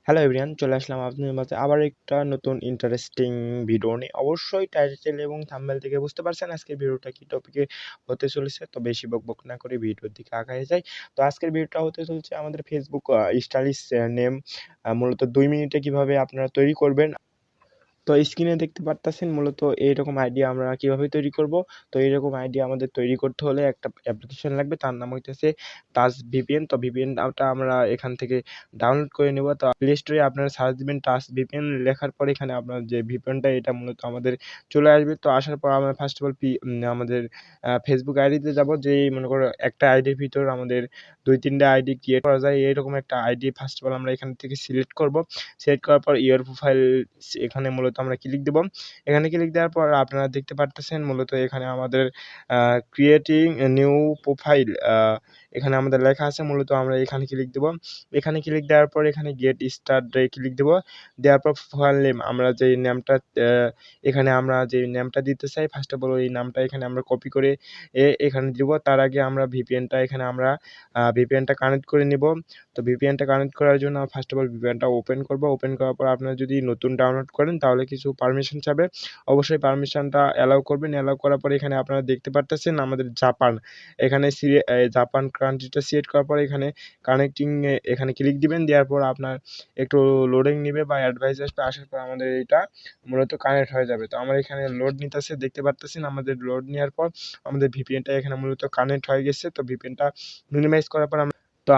Hello everyone, চলে আসলাম আপনাদের মাঝে আবার একটা নতুন ইন্টারেস্টিং ভিডিও নিয়ে। অবশ্যই টাইটেল এবং থাম্বনেল থেকে বুঝতে পারছেন আজকের ভিডিওটা কি টপিকে হতে চলেছে। তো বেশি বকবক না করে ভিডিওর দিকে আগায় যাই। তো আজকের ভিডিওটা হতে চলছে আমাদের ফেসবুক স্টাইলিশ নেম মূলত 2 মিনিটে কিভাবে আপনারা তৈরি করবেন। তো স্ক্রিনে দেখতে পারতেছেন মূলত এইরকম আইডি আমরা কিভাবে তৈরি করব। তো এইরকম আইডি আমাদের তৈরি করতে হলে একটা অ্যাপ্লিকেশন লাগবে, তার নাম হইতেছে টাচ ভিপিএন। তো ভিপিএনটা আমরা এখান থেকে ডাউনলোড করে নেব। তো প্লে স্টোরে আপনারা সার্চ দিবেন টাচ ভিপিএন, লেখার পর এখানে আপনার যে ভিপিএনটা এটা মূলত আমাদের চলে আসবে। তো আসার পর আমরা ফার্স্ট অফ অল আমাদের ফেসবুক আইডিতে যাব। যেই মনে করো একটা আইডির ভিতর আমাদের 2-3টা আইডি ক্রিয়েট করা যায়, এরকম একটা আইডি ফার্স্ট অফ অল আমরা এখান থেকে সিলেক্ট করব। সিলেক্ট করার পর ইওর প্রোফাইল এখানে মূলত আমরা ক্লিক দেব। এখানে ক্লিক দেওয়ার পর আপনারা দেখতে পারতেছেন মূলত এখানে আমাদের ক্রিয়েটিং নিউ প্রোফাইল এখানে আমাদের লেখা আছে। মূলত আমরা এখানে ক্লিক দেব। এখানে ক্লিক দেওয়ার পর এখানে গেট স্টার্ট ক্লিক দেব। দেওয়ার পর প্রোফাইল নেম আমরা যেই নামটা এখানে আমরা যে নামটা দিতে চাই ফার্স্ট অফ অল এই নামটা এখানে আমরা কপি করে এখানে দিব। তার আগে আমরা ভিপিএনটা এখানে আমরা ভিপিএনটা কানেক্ট করে নিব। তো ভিপিএনটা কানেক্ট করার জন্য ফার্স্ট অফ অল ভিপিএনটা ওপেন করব। ওপেন করার পর আপনারা যদি নতুন ডাউনলোড করেন তাহলে কিছু পারমিশন চাবে, অবশ্যই পারমিশনটা অ্যালাউ করবেন। অ্যালাউ করার পর এখানে আপনারা দেখতে পারতেছেন আমাদের জাপান, এখানে জাপান কান্ট্রিটা সিলেক্ট করার পর এখানে কানেক্টিং এখানে ক্লিক দিবেন। দেওয়ার পর আপনার একটু লোডিং নেবে বা অ্যাডভাইস আসবে, আসার পর আমাদের এটা মূলত কানেক্ট হয়ে যাবে। তো আমরা এখানে লোড নিতেছে, দেখতে পারতেছেন আমাদের লোড নেওয়ার পর আমাদের ভিপিএনটা এখানে মূলত কানেক্ট হয়ে গেছে। তো ভিপিএনটা মিনিমাইজ করার পর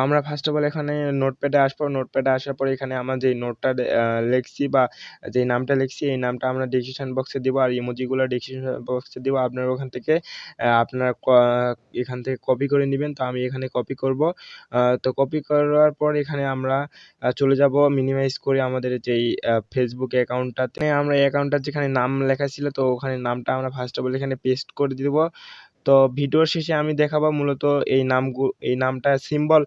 আমরা ফার্স্ট অফ অল এখানে নোটপ্যাডে আসবো। নোটপ্যাডে আসার পর এখানে আমরা যেই নোটটা লিখছি বা যেই নামটা লিখছি এই নামটা আমরা ডেসক্রিপশন বক্সে দিব, আর ইমোজিগুলো ডেসক্রিপশন বক্সে দিব। আপনারা ওখান থেকে আপনারা এখান থেকে কপি করে নেবেন। তো আমি এখানে কপি করব। তো কপি করার পর এখানে আমরা চলে যাব মিনিমাইজ করে আমাদের যেই ফেসবুক অ্যাকাউন্টটাতে। আমরা অ্যাকাউন্টটার যেখানে নাম লেখা ছিল তো ওখানে নামটা আমরা ফার্স্ট অফ অল এখানে পেস্ট করে দিব। তো ভিডিওর শেষে আমি দেখাবো মূলত এই নামটা সিম্বল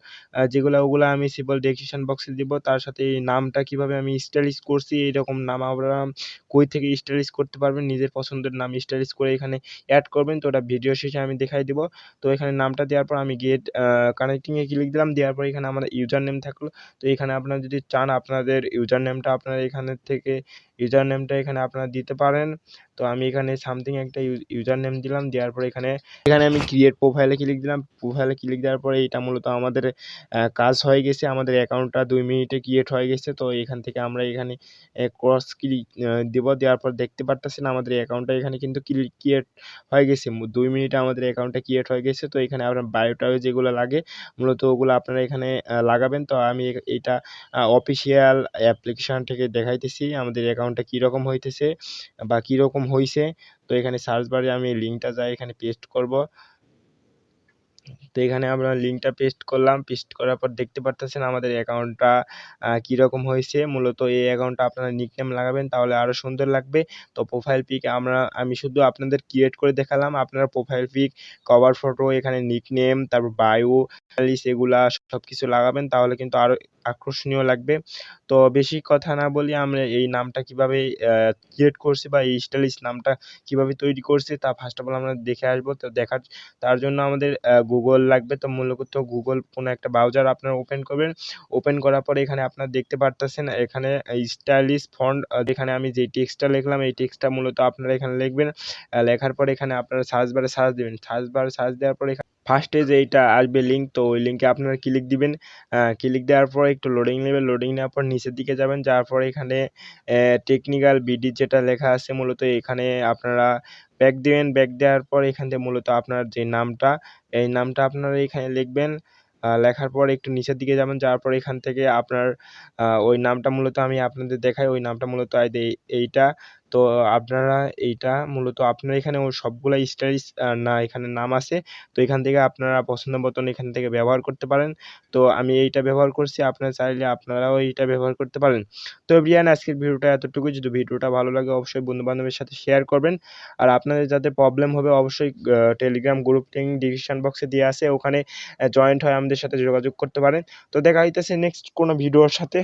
যেগুলো ওগুলো আমি সিম্বল ডেসক্রিপশন বক্সে দিব। তার সাথে এই নামটা কিভাবে আমি স্টাইলিশ করছি, এইরকম নাম আপনারা কই থেকে স্টাইলিশ করতে পারবেন, নিজের পছন্দের নাম স্টাইলিশ করে এখানে অ্যাড করবেন। তো ওটা ভিডিও শেষে আমি দেখাই দিব। তো এখানে নামটা দেওয়ার পর আমি গেট কানেক্টিংয়ে ক্লিক দিলাম। দেওয়ার পর এখানে আমাদের ইউজার নেম থাকলো। তো এখানে আপনারা যদি চান আপনাদের ইউজার নেমটা আপনারা এখানে থেকে ইউজার নেমটা এখানে আপনারা দিতে পারেন। তো আমি এখানে সামথিং একটা ইউজার নেম দিলাম। দেওয়ার পর এখানে আমি ক্রিয়েট প্রোফাইলে ক্লিক দিলাম। প্রোফাইলে ক্লিক দেওয়ার পরে এটা মূলত আমাদের কাজ হয়ে গেছে। আমাদের অ্যাকাউন্টটা 2 মিনিটে ক্রিয়েট হয়ে গেছে। তো এখান থেকে আমরা এখানে ক্রস ক্লিক দিব। দেওয়ার পর দেখতে পারতেছেন আমাদের অ্যাকাউন্টটা এখানে কিন্তু ক্রিয়েট হয়ে গেছে। 2 মিনিটে আমাদের অ্যাকাউন্টটা ক্রিয়েট হয়ে গেছে। তো এখানে আপনার বায়োটাও যেগুলো লাগে মূলত ওগুলো আপনারা এখানে লাগাবেন। তো আমি এইটা অফিসিয়াল অ্যাপ্লিকেশন থেকে দেখাইতেছি আমাদের অ্যাকাউন্টটা কীরকম হইতেছে বা কীরকম হইছে। তো এখানে সার্চ বারে আমি লিঙ্কটা যাই এখানে পেস্ট করব। তো এখানে আমরা লিঙ্কটা পেস্ট করলাম। পেস্ট করার পর দেখতে পারতেছেন আমাদের অ্যাকাউন্টটা কীরকম হয়েছে। মূলত এই অ্যাকাউন্টটা আপনারা নিকনেম লাগাবেন তাহলে আরও সুন্দর লাগবে। তো প্রোফাইল পিক আমি শুধু আপনাদের ক্রিয়েট করে দেখালাম। আপনারা প্রোফাইল পিক, কভার ফটো, এখানে নিকনেম, তারপর বায়ো, এগুলা সব কিছু লাগাবেন তাহলে কিন্তু আরও আকর্ষণীয় লাগবে। তো বেশি কথা না বলি আমরা এই নামটা কীভাবে ক্রিয়েট করছি বা এই স্টাইলিশ নামটা কীভাবে তৈরি করছি তা ফার্স্ট অফ অল আমরা দেখে আসবো। তো তার জন্য আমাদের গুগল লাগবে। তো মূলত গুগল কোনো একটা ব্রাউজার আপনারা ওপেন করবেন। ওপেন করার পরে এখানে আপনারা দেখতে পারতেছেন এখানে স্টাইলিশ ফন্ট, এখানে আমি যে টেক্সটটা লিখলাম এই টেক্সটটা মূলত আপনারা এখানে লিখবেন। লেখার পরে এখানে আপনারা সার্চ বারে সার্চ দিবেন। সার্চ দেওয়ার পরে ফার্স্টে যেইটা আসবে লিঙ্ক, তো ওই লিঙ্কে আপনারা ক্লিক দিবেন। ক্লিক দেওয়ার পর একটু লোডিং নেবে। লোডিং নেওয়ার পর নিচের দিকে যাবেন। যাওয়ার পরে এখানে টেকনিক্যাল বিডি যেটা লেখা আছে মূলত এখানে আপনারা ব্যাক দিবেন। ব্যাক দেওয়ার পর এখান থেকে মূলত আপনার যে নামটা এই নামটা আপনারা এখানে লিখবেন। লেখার পর একটু নিচের দিকে যাবেন। যাওয়ার পর এখান থেকে আপনার ওই নামটা মূলত আমি আপনাদের দেখাই। ওই নামটা মূলত এইটা। তো আপনারা এইটা মূলত আপনারা এখানে সবগুলা স্টাইলিশ না এখানে নাম আছে। তো এখান থেকে আপনারা পছন্দ মতন এখান থেকে ব্যবহার করতে পারেন। তো আমি এইটা ব্যবহার করছি, আপনারা চাইলে আপনারাও এইটা ব্যবহার করতে পারেন। তো এভরিওয়ান আজকের ভিডিওটা এতটুকুই। যদি ভিডিওটা ভালো লাগে অবশ্যই বন্ধু-বান্ধবের সাথে শেয়ার করবেন। আর আপনাদের যাদের প্রবলেম হবে অবশ্যই টেলিগ্রাম গ্রুপ লিংক ডিসক্রিপশন বক্সে দেওয়া আছে, ওখানে জয়েন্ট হয়ে আমাদের সাথে যোগাযোগ করতে পারেন। তো দেখা হইতেছে নেক্সট কোনো ভিডিওর সাথে।